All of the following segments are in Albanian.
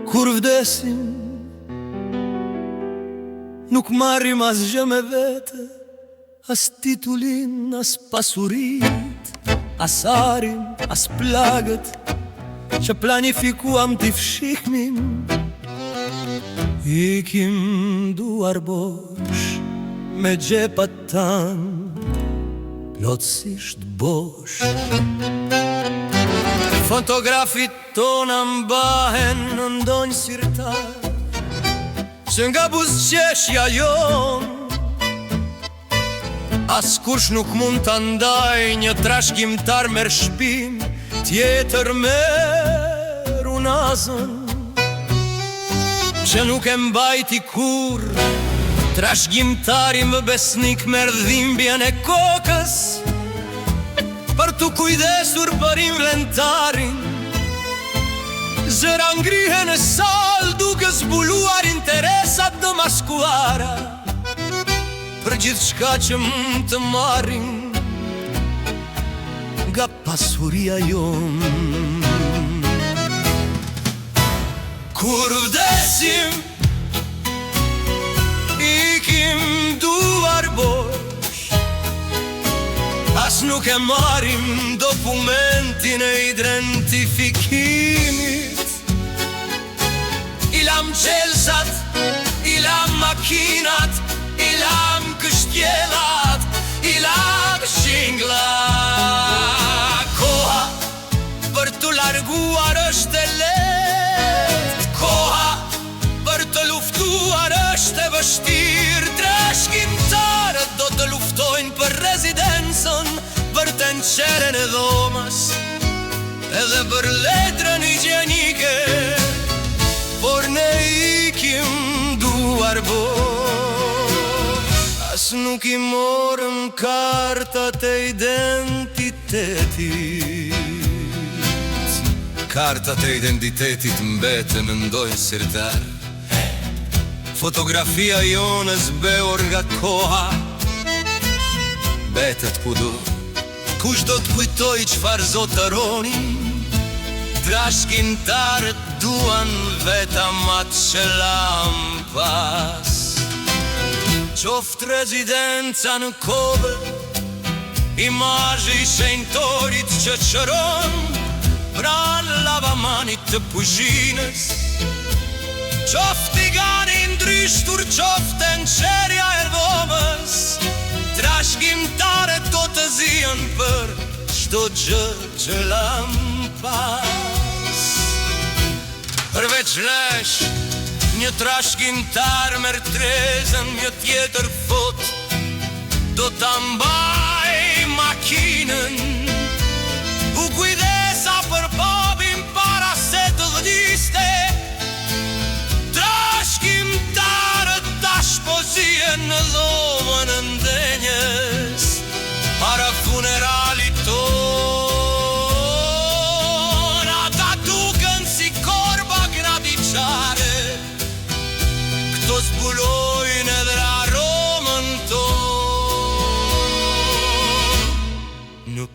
Kur vdesim nuk marrim asgjë me vete, as titullin, as pasurit, as arin, as plagët që planifikuam t'i fshihnim. Ikim duar bosh me gjepat tan plotësisht bosh. Fotografit tona mbahen në ndonjë sirtar që nga buzëqeshja jon askush nuk mund të ndaj një trashkimtar merr shpin, tjetër merr unazën që nuk e mbajti kur. Trashkimtarin vë besnik merr dhimbjen e kokës për t'u kujdesur për inventarin. Zëra ngrihen e sal duke zbuluar interesat dëmaskuara për gjithçka që mund të marrin nga pasuria jon. Kur vdesim ikim duar bosh, as nuk e marrim dokumentin e identifikimit. Ilam qelsat, ilam makinat, ilam kështjellat, ilam shinglat. Koha për të larguar është e lehtë, koha për të luftuar është e vështirë. Trashkimtarët do të luftojnë për rezidencën, për tenqeren e dhomës, edhe për letrën higjienike, por ne ikim duar bosh. As nuk i morëm kartat e identitetit. Kartat e identitetit mbetën në ndonjë sirtar. Fotografia jonës beor nga koha betet kudo. Kush do t'kujtoj qfar zotëroni? Trashkimtarët duan vetëm atë që lam pas. Qoft rezidenca në Kobë, imazhi i shenjtorit që qëron pran lavamanit të Puzhinës. Qoft tigani ndryshtur, qoft tenqerja e dhomës, trashkimtarët do të zihen për çdo gjë që lam pas. Përveç nesh, një trashkimtar merr trezën, një tjetër fot do ta mbaj makinën. U kujdesa për babin para se të vdiste. Trashkimtarët tash po zihen në dhomën e ndenjes para funeralit ton. Ata duken si korba gradiçare, këto zbulojnë edhe aromën ton. Në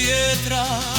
vjetra